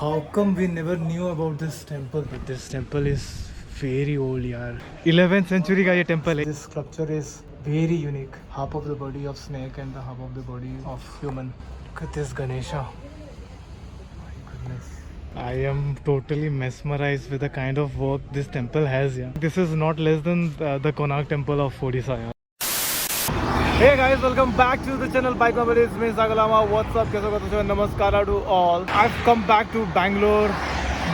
How come we never knew about this temple? But this temple is very old, yaar. 11th century का ये temple है. This sculpture is very unique. Half of the body of snake and the half of the body of human. Look at this Ganesha. My goodness. I am totally mesmerized with the kind of work this temple has. Yeah, this is not less than the Konark temple of Odisha. Yeah. Hey guys, welcome back to the channel Bike Memories. It's me Sagalama. What's up? कैसे हो तो नमस्कार to all. I've come back to Bangalore.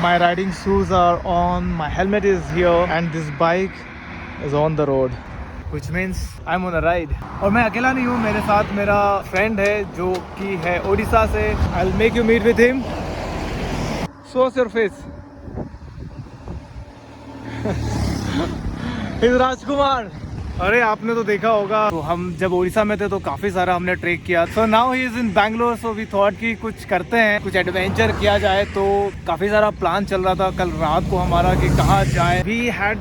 My riding shoes are on. My helmet is here, and this bike is on the road, which means I'm on a ride. और मैं अकेला नहीं हूँ, मेरे साथ मेरा friend है जो कि है ओडिशा से. I'll make you meet with him. Show your face. He's Rajkumar. अरे आपने तो देखा होगा, तो हम जब उड़ीसा में थे तो काफ़ी सारा हमने ट्रेक किया. So now he is in Bangalore, so we thought कि कुछ करते हैं, कुछ एडवेंचर किया जाए. तो काफ़ी सारा प्लान चल रहा था कल रात को हमारा कि कहाँ जाए. We had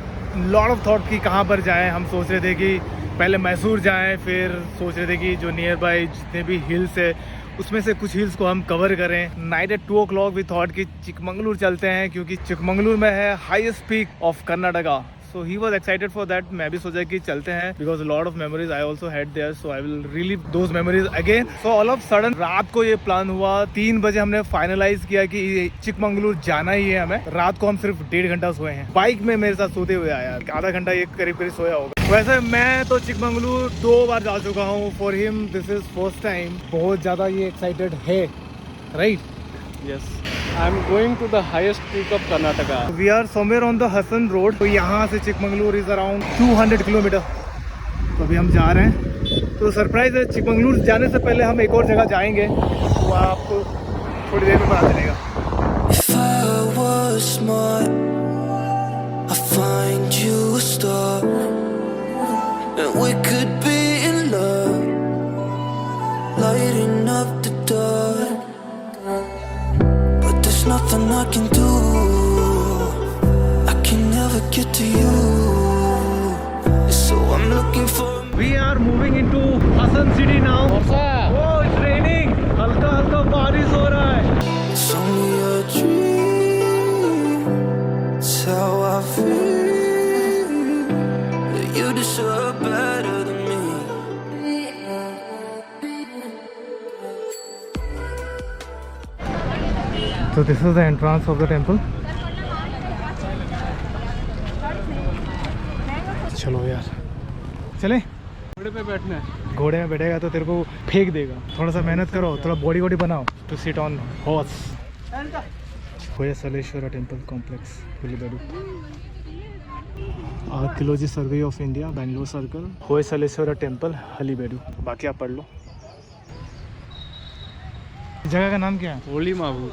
lot of thought कि कहाँ पर जाएं. हम सोच रहे थे कि पहले मैसूर जाएं, फिर सोच रहे थे कि जो नियर बाई जितने भी हिल्स है उसमें से कुछ हिल्स को हम कवर करें. Night eight 2 o'clock we thought कि चिकमंगलूर चलते हैं, क्योंकि चिकमंगलूर में है highest peak of Karnataka. So he was excited for that. मैं भी सोचा कि चलते हैं, because a lot of memories I also had there, so I will relive those memories again. So all of sudden रात को ये प्लान हुआ. 3 बजे हमने फाइनलाइज किया कि चिकमंगलूर जाना ही है हमें. रात को हम सिर्फ 1.5 घंटा सोए हैं. बाइक में मेरे साथ सोते हुए आया, आधा घंटा ये करीब करीब सोया होगा. वैसे मैं तो चिकमंगलूर 2 बार जा चुका हूँ. For him this is first time. बहुत ज़्यादा ये एक्साइटेड है, right? Yes, I am going to the highest peak of Karnataka. We are somewhere on the Hassan Road. तो यहाँ से चिकमंगलूर इज अराउंड 200 किलोमीटर. तो अभी हम जा रहे हैं. तो सरप्राइज है, चिकमंगलूर जाने से पहले हम एक और जगह जाएंगे, वो आपको थोड़ी देर में पता चलेगा. If I was smart, I'd find you a star, and we could be in love, lighting up the dark. Nothing I can do, I can never get to you, so I'm looking for. We are moving into Hassan city now. Oh, it's raining. हल्का हल्का बारिश हो रहा है. It's only a dream, it's how I feel, that you deserve better than me. So this is the entrance of the temple. चलो यार, चले. घोड़े पे बैठना है. घोड़े में बैठेगा तो तेरे को फेंक देगा. थोड़ा सा मेहनत करो, थोड़ा बॉडी वॉडी बनाओ to sit on horse. Hoysaleswara temple complex, Halebidu. Archaeology survey of India, Bangalore circle, Hoysaleswara temple, Halebidu. बाकी आप पढ़ लो. जगह का नाम क्या है? होली माबू.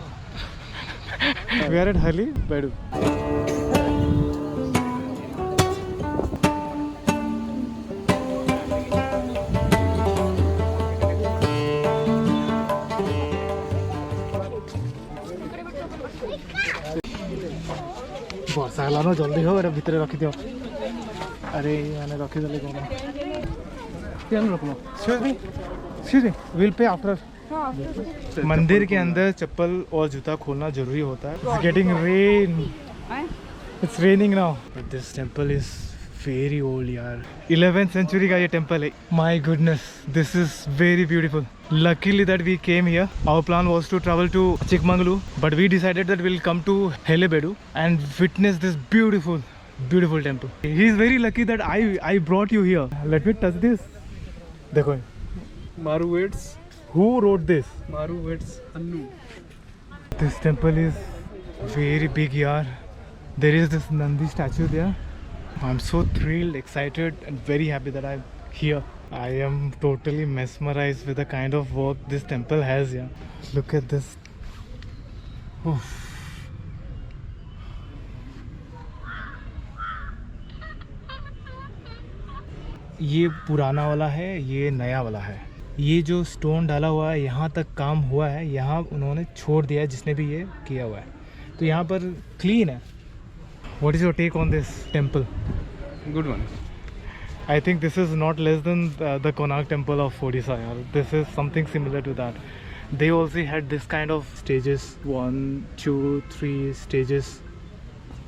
We are at हलीबेडु. ବର୍ଷା ହେଲାନ, ଜଲ୍ଦି ହଉ, ଏଇଟା ଭିତରେ ରଖିଦିଅ. ଆରେ ମାନେ ରଖିଦେଲେ କ'ଣ? क्या रखना? Excuse me, will pay after. मंदिर के अंदर चप्पल और जूता खोलना जरूरी होता है. It's getting rain. It's raining now. But this temple is very old, यार. 11th century का ये temple है. My goodness, this is very beautiful. Luckily that we came here. Our plan was to travel to Chikmagalur, but we decided that we'll come to Halebedu and witness this beautiful temple. He is very lucky that I brought you here. Let me touch this. देखो. मारू वेट्स. Who wrote this? मारू वेट्स अन्नू. This temple is very big, yaar. There is this Nandi statue there. I'm so thrilled, excited and very happy that I'm here. I am totally mesmerized with the kind of work this temple has, yeah. Look at this. Oof. ये पुराना वाला है, ये नया वाला है. ये जो स्टोन डाला हुआ है, यहाँ तक काम हुआ है, यहाँ उन्होंने छोड़ दिया है जिसने भी ये किया हुआ है. तो यहाँ पर क्लीन है. What is your take on this temple? Good one. I think this is not less than the Konark temple of Odisha. This is something similar to that. they also had this kind of stages, 1, 2, 3 stages.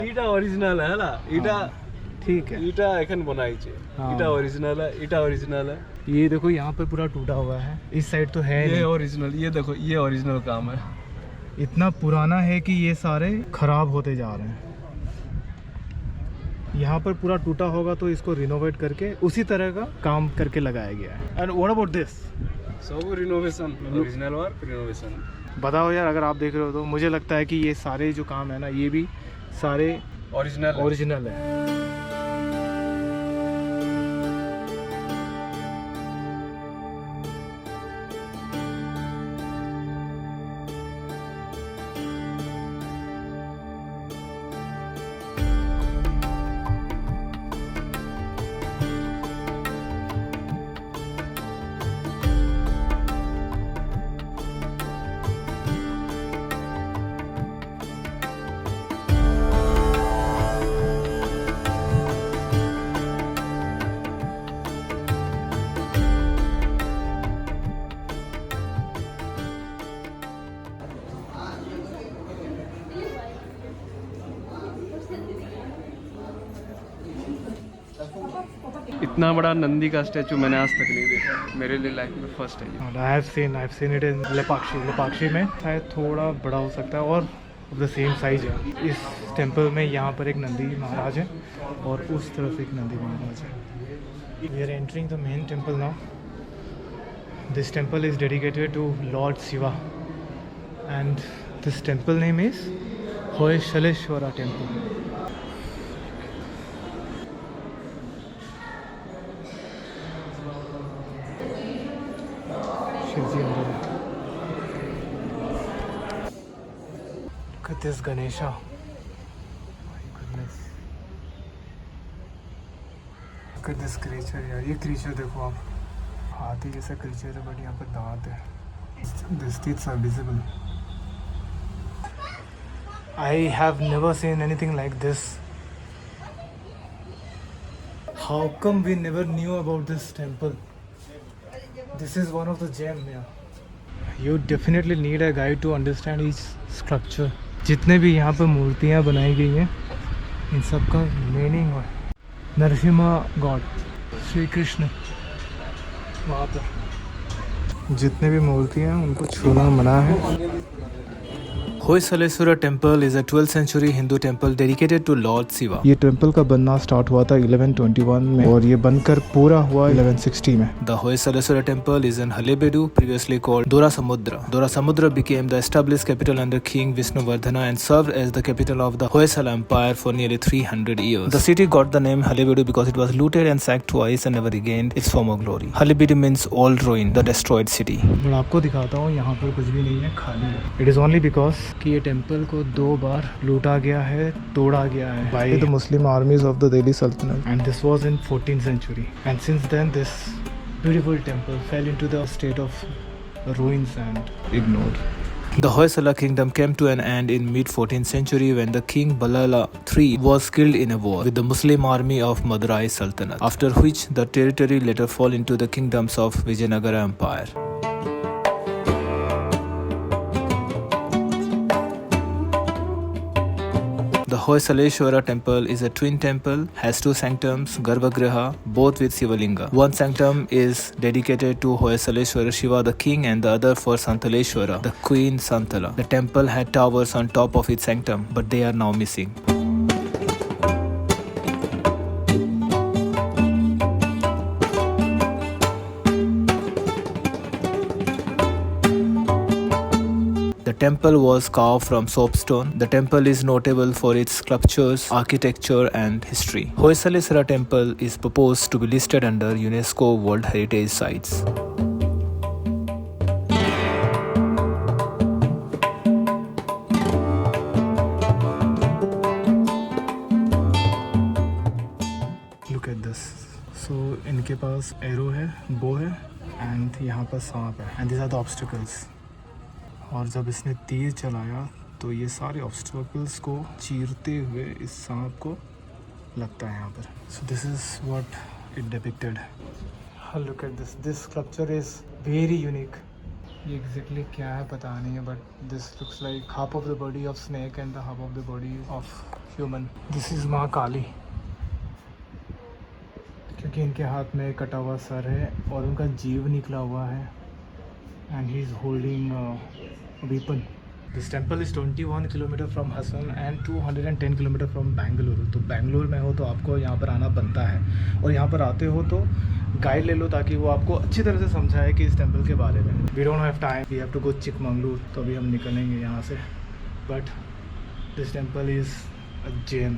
এটা original है ना এটা ठीक है। এটা এখন बनाइছে हाँ। এটা ओरिजिनल है এটা ओरिजिनल है ये देखो यहाँ पर पूरा टूटा हुआ है, इस साइड तो है ये नहीं। ओरिजिनल ये देखो ये ओरिजिनल काम है इतना पुराना है कि ये सारे खराब होते जा रहे हैं। यहाँ पर पूरा टूटा होगा तो इसको रिनोवेट करके उसी तरह का काम करके लगाया गया है। And what about this? सब रिनोवेशन ओरिजिनल वर्क रिनोवेशन बताओ यार, अगर आप देख रहे हो तो मुझे लगता है कि ये सारे जो काम है ना, ये भी सारे ओरिजिनल है। इतना बड़ा नंदी का स्टैचू मैंने आज तक नहीं देखा मेरे लिए लाइफ में फर्स्ट है ये। I've seen it in Lepakshi में शायद थोड़ा बड़ा हो सकता है और द सेम साइज है। इस टेंपल में यहाँ पर एक नंदी महाराज है और उस तरफ एक नंदी महाराज है। We are entering the main temple now. This temple is dedicated to Lord Shiva and this temple name is Hoysaleshwara temple. Shivji अंदर है। Look at this Ganesha. My goodness. Look at this creature यार, ये creature देखो आप, हाथी जैसा creature है but यहाँ पर दांत है। These teeth are visible. I have never seen anything like this. How come we never knew about this temple? This is one of the gem, yeah. You definitely need a guide to understand each sculpture. जितने भी यहाँ पर मूर्तियाँ बनाई गई हैं, इन सब का मीनिंग है। नरसिम्हा गॉड, श्री कृष्ण, वहाँ पर जितने भी मूर्तियाँ हैं उनको छूना मना है। Hoysaleswara temple is a 12th century Hindu temple dedicated to lord Shiva. ये टेम्पल का बनना स्टार्ट हुआ था 1121 में और ये बनकर पूरा हुआ 1160 में। The Hoysaleswara temple is in Halebidu, previously called Dorasamudra. Dorasamudra became the established capital under King Vishnuvardhana and served as the capital of the Hoysala Empire for nearly 300 years. The city got the name Halebidu because it was looted and sacked twice and never regained its former glory. Halebidu means old ruin, the destroyed city. मैं आपको दिखाता हूँ, यहाँ पर कुछ भी नहीं है, खाली है। It is only because कि ये टेम्पल को 2 बार लूटा गया है, तोड़ा गया है by the Muslim armies of the Delhi Sultanate, and this was in 14th century. And since then this beautiful temple fell into the state of ruins and ignored. The Hoysala kingdom came to an end in mid-14th century when the king Balala III was killed in a war with the Muslim army of Madurai Sultanate, after which the territory later fell into the kingdoms of Vijayanagara Empire. The Hoysaleshwara temple is a twin temple, has 2 sanctums, Garbhagriha, both with Shivalinga. One sanctum is dedicated to Hoysaleshwara Shiva the king and the other for Santaleshwara, the queen Santala. The temple had towers on top of its sanctum, but they are now missing. The temple was carved from soapstone. The temple is notable for its sculptures, architecture and history. Hoysaleshwara temple is proposed to be listed under UNESCO World Heritage Sites. Look at this. So इनके पास arrow है, बो है and यहाँ पर सांप है and these are the obstacles. और जब इसने तीर चलाया तो ये सारे ऑब्स्टेकल्स को चीरते हुए इस सांप को लगता है यहाँ पर। So this is what it depicted. Look at this sculpture is very unique ये एग्जैक्टली क्या है पता नहीं है, but this looks like half of the body of snake and the half of the body of human. This is माँ काली, क्योंकि इनके हाथ में कटा हुआ सर है और उनका जीव निकला हुआ है. And he is holding weapon. This temple is 21 kilometre from Hassan and 210 kilometre from Bengaluru. तो बेंगलुरु में हो तो आपको यहाँ पर आना बनता है, और यहाँ पर आते हो तो गाइड ले लो ताकि वो आपको अच्छी तरह से समझाए कि इस टेंपल के बारे में. We don't have time, we have to go Chikmagalur. तो अभी हम निकलेंगे यहाँ से, but this temple is a gem.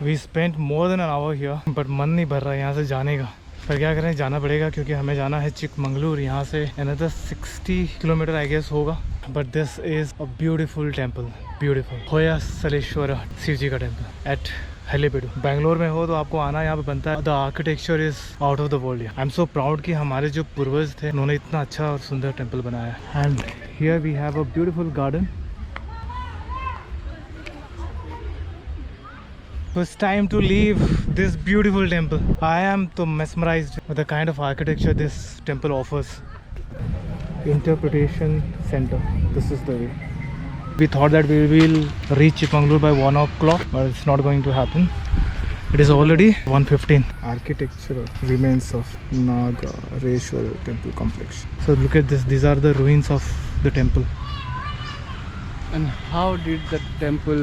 We spent more than an hour here, but मन नहीं भर रहा है यहाँ से जाने का. पर क्या करें, जाना पड़ेगा क्योंकि हमें जाना है चिकमंगलुर. यहाँ से अनदर 60 किलोमीटर आई गेस होगा. But this is a beautiful temple, beautiful होया सलेश्वर शिव जी का टेम्पल एट हलेबीडु. बैंगलोर में हो तो आपको आना यहाँ पे बनता है. The architecture is out of the world. I am so proud कि हमारे जो पूर्वज थे उन्होंने इतना अच्छा और सुंदर टेम्पल बनाया. And here we have a beautiful garden. So it's time to leave this beautiful temple. I am so mesmerized with the kind of architecture this temple offers. Interpretation Center. This is the way. We thought that we will reach Chikmagalur by 1 o'clock, but it's not going to happen. It is already 1:15. Architectural remains of Nagareshwar temple complex. So look at this. These are the ruins of the temple. And how did the temple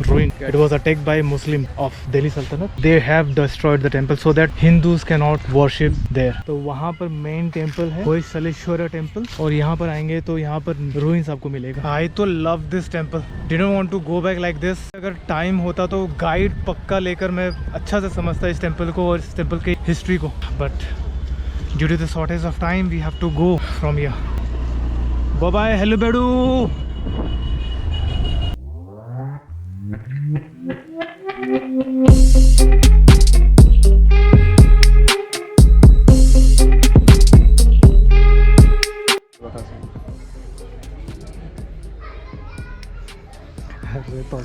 Ruin. It was attacked by Muslim of Delhi Sultanate. They have destroyed the temple so that Hindus cannot worship there. तो वहाँ पर main temple है होय सलेश्वर temple, और यहाँ पर आएंगे तो यहाँ पर ruins आपको मिलेगा. I तो love this temple. Didn't want to go back like this. अगर टाइम होता तो गाइड पक्का लेकर मैं अच्छा से समझता इस टेम्पल को और इस टेम्पल की हिस्ट्री को. But due to the shortage of time we have to go from here. Bye bye Halebidu. अरे तो